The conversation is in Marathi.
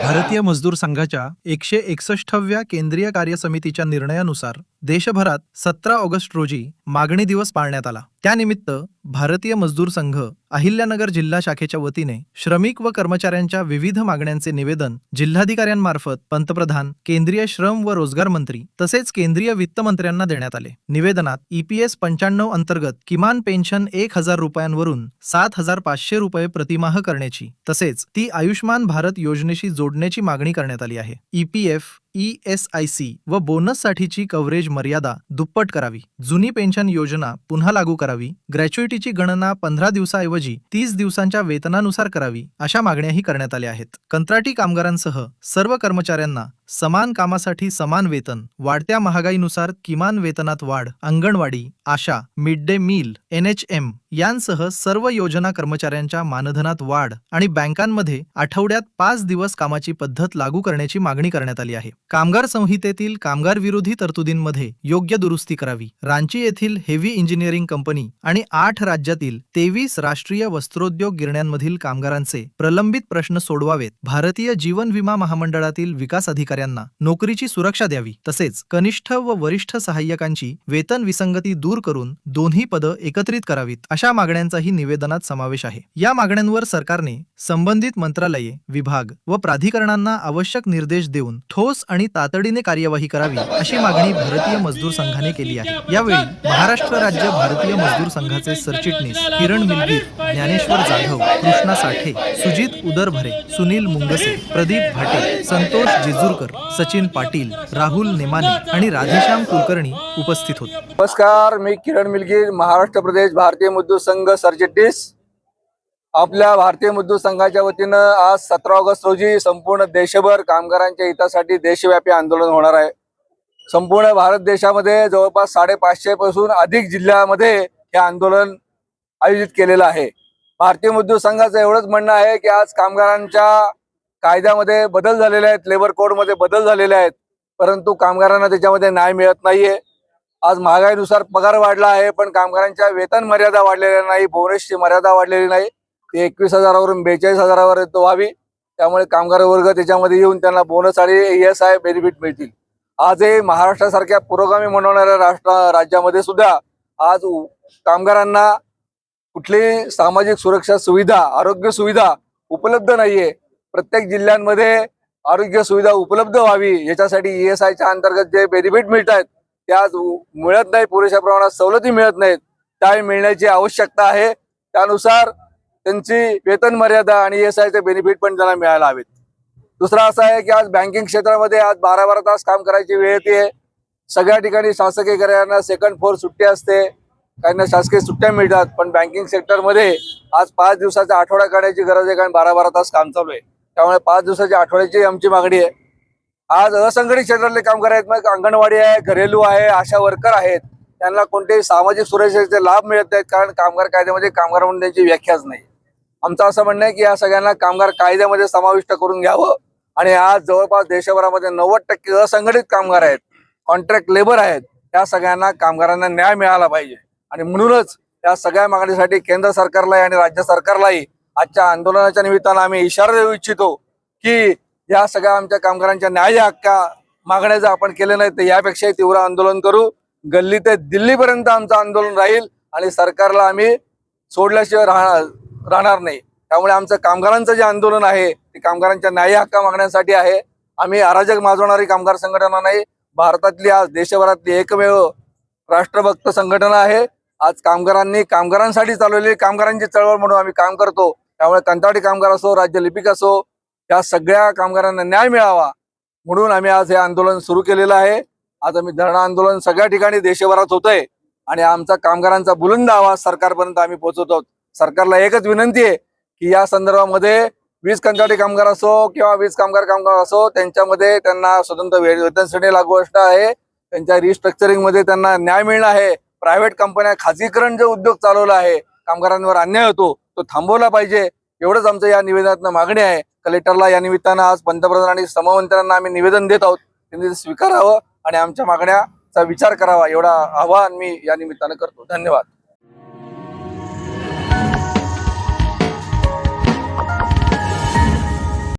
भारतीय मजदूर संघाच्या 161व्या केंद्रीय कार्यसमितीच्या निर्णयानुसार देशभरात 17 ऑगस्ट रोजी मागणी दिवस पाळण्यात आला। त्यानिमित्त भारतीय मजदूर संघ अहिल्यानगर जिल्हा शाखेच्या वतीने श्रमिक व कर्मचाऱ्यांच्या विविध मागण्यांचे निवेदन जिल्हाधिकाऱ्यांमार्फत पंतप्रधान, केंद्रीय श्रम व रोजगार मंत्री तसेच केंद्रीय वित्त मंत्र्यांना देण्यात आले। निवेदनात EPS 95 अंतर्गत किमान पेन्शन 1000 रुपयांवरून 7500 रुपये प्रतिमाह करण्याची तसेच ती आयुष्मान भारत योजनेशी जोडण्याची मागणी करण्यात आली आहे। EPF, ESIC व बोनससाठीची कव्हरेज मर्यादा दुप्पट करावी, जुनी पेन्शन योजना पुन्हा लागू करावी, ग्रॅच्युइटीची गणना 15 दिवसाऐवजी 30 दिवसांच्या वेतनानुसार करावी, अशा मागण्याही करण्यात आल्या आहेत। कंत्राटी कामगारांसह सर्व कर्मचाऱ्यांना समान कामासाठी समान वेतन, वाढत्या महागाईनुसार किमान वेतनात वाढ, अंगणवाडी, आशा, मिड डे मील, NHM यांसह सर्व योजना कर्मचाऱ्यांच्या मानधनात वाढ आणि बँकांमध्ये आठवड्यात 5 दिवस कामाची पद्धत लागू करण्याची मागणी करण्यात आली आहे। कामगार संहितेतील कामगार विरोधी तरतुदींमध्ये योग्य दुरुस्ती करावी। रांची येथील हेवी इंजिनिअरिंग कंपनी आणि 8 राज्यातील 23 राष्ट्रीय वस्त्रोद्योग गिरण्यांमधील कामगारांचे प्रलंबित प्रश्न सोडवावेत। भारतीय जीवन विमा महामंडळातील विकास अधिकाऱ्यांना नोकरीची सुरक्षा द्यावी तसेच कनिष्ठ व वरिष्ठ सहाय्यकांची वेतन विसंगती दूर करून दोन्ही पदं एकत्रित करावीत, अशा मागण्यांचाही निवेदनात समावेश आहे। या मागण्यांवर सरकारने संबंधित मंत्रालये, विभाग व प्राधिकरणांना आवश्यक निर्देश देऊन ठोस आणि तातडीने कार्यवाही करावी, अशी मागणी भारतीय मजदूर संघाने केली आहे। यावेळी महाराष्ट्र राज्य भारतीय मजदूर संघाचे सरचिटणीस किरण मिलगीर, ज्ञानेश्वर जाधव, कृष्णा साठे, सुजित उदरभरे, सुनील मुंगसे, प्रदीप भाटे, संतोष जेजूरकर, सचिन पाटील, राहुल नेमाने आणि राधेश्याम कुलकर्णी उपस्थित होते। नमस्कार, मी किरण मिलगीर, महाराष्ट्र प्रदेश भारतीय मजदूर संघ सरचिटणीस। आपल्या भारतीय मजदूर संघाच्या वतीनं आज 17 ऑगस्ट रोजी संपूर्ण देशभर कामगारांच्या हितासाठी देशव्यापी आंदोलन होणार आहे। संपूर्ण भारत देशामध्ये जवळपास 550 पासून अधिक जिल्ह्यामध्ये हे आंदोलन आयोजित केलेलं आहे। भारतीय मजदूर संघाचं एवढंच म्हणणं आहे की आज कामगारांच्या कायद्यामध्ये बदल झालेले आहेत, लेबर कोडमध्ये बदल झालेले आहेत, परंतु कामगारांना त्याच्यामध्ये न्याय मिळत नाहीये। आज महागाईनुसार पगार वाढला आहे, पण कामगारांच्या वेतन मर्यादा वाढलेल्या नाही, बोनसची मर्यादा वाढलेली नाही। ते 21,000वरून 42,000वर व्हावी, त्यामुळे कामगार वर्ग त्याच्यामध्ये येऊन त्यांना बोनस आणि ESI बेनिफिट मिळतील। आजही महाराष्ट्रासारख्या पुरोगामी म्हणवणाऱ्या राज्यामध्ये सुद्धा आज कामगारांना कुठलीही सामाजिक सुरक्षा सुविधा, आरोग्य सुविधा उपलब्ध नाहीये। प्रत्येक जिल्ह्यांमध्ये आरोग्य सुविधा उपलब्ध व्हावी याच्यासाठी ESIच्या अंतर्गत जे बेनिफिट मिळतात ते आज मिळत नाही, पुरेशा प्रमाणात सवलती मिळत नाहीत, त्या मिळण्याची आवश्यकता आहे। त्यानुसार त्यांची वेतन मर्यादा आणि ESIचे बेनिफिट पण त्यांना मिळायला हवेत। दुसरा असा आहे की आज बँकिंग क्षेत्रामध्ये आज 12-12 तास काम करायची वेळ येते। सगळ्या ठिकाणी शासकीय कार्यालयांना सेकंड 4 सुट्टी असते, काहींना शासकीय सुट्ट्या मिळतात, पण बँकिंग सेक्टरमध्ये आज 5 दिवसाचा आठवडा काढायची गरज आहे, कारण 12-12 तास काम चालू आहे। त्यामुळे 5 दिवसाच्या आठवड्याची आमची मागणी आहे। आज असंघटित क्षेत्रातले कामगार आहेत, मग अंगणवाडी आहे, घरेलू आहे, आशा वर्कर आहेत, त्यांना कोणतेही सामाजिक सुरक्षेचे लाभ मिळत नाहीत, कारण कामगार कायद्यामध्ये कामगार म्हणून त्यांची व्याख्याच नाही। आमचं असं म्हणणं आहे की या सगळ्यांना कामगार कायद्यामध्ये समाविष्ट करून घ्यावं आणि आज जवळपास देशभरामध्ये 90% असंघटित कामगार आहेत, कॉन्ट्रॅक्ट लेबर आहेत, या सगळ्यांना कामगारांना न्याय मिळाला पाहिजे। आणि म्हणूनच या सगळ्या मागणीसाठी केंद्र सरकारलाही आणि राज्य सरकारलाही आजच्या आंदोलनाच्या निमित्तानं आम्ही इशारा देऊ इच्छितो की या सगळ्या आमच्या कामगारांच्या न्याय हक्का मागण्या जर आपण केले नाही तर यापेक्षाही तीव्र आंदोलन करू। गल्ली ते दिल्लीपर्यंत आमचं आंदोलन राहील आणि सरकारला आम्ही सोडल्याशिवाय राहणार नाही। त्यामुळे आमचं कामगारांचं जे आंदोलन आहे ते कामगारांच्या न्याय हक्का मागण्यासाठी आहे। आम्ही अराजक माजवणारी कामगार संघटना नाही, भारतातली आज देशभरातली एकमेव राष्ट्रभक्त संघटना आहे। आज कामगारांनी कामगारांसाठी चालवलेली कामगारांची चळवळ म्हणून आम्ही काम करतो। त्यामुळे कंत्राटी कामगार असो, राज्य लिपिक असो, या सगळ्या कामगारांना न्याय मिळावा म्हणून आम्ही आज हे आंदोलन सुरू केलेलं आहे। आज आम्ही धरणं आंदोलन सगळ्या ठिकाणी देशभरात होतंय आणि आमचा कामगारांचा बुलंद आवाज सरकारपर्यंत आम्ही पोहोचवतो। सरकारला एकच विनंती आहे की या संदर्भामध्ये वीज कंत्राटी कामगार असो किंवा वीज कामगार असो, त्यांच्यामध्ये त्यांना स्वतंत्र वेतन श्रेणी लागू असणं आहे, त्यांच्या रिस्ट्रक्चरिंग मध्ये त्यांना न्याय मिळणं आहे। प्रायव्हेट कंपन्या खाजगीकरण जो उद्योग चालवला आहे, कामगारांवर अन्याय होतो, तो थांबवला पाहिजे, एवढंच आमचं या निवेदनातनं मागणी आहे। कलेक्टरला या निमित्तानं आज पंतप्रधान आणि सममंत्र्यांना आम्ही निवेदन देत आहोत, त्यांनी स्वीकारावं आणि आमच्या मागण्याचा विचार करावा, एवढा आवाहन मी या निमित्तानं करतो। धन्यवाद।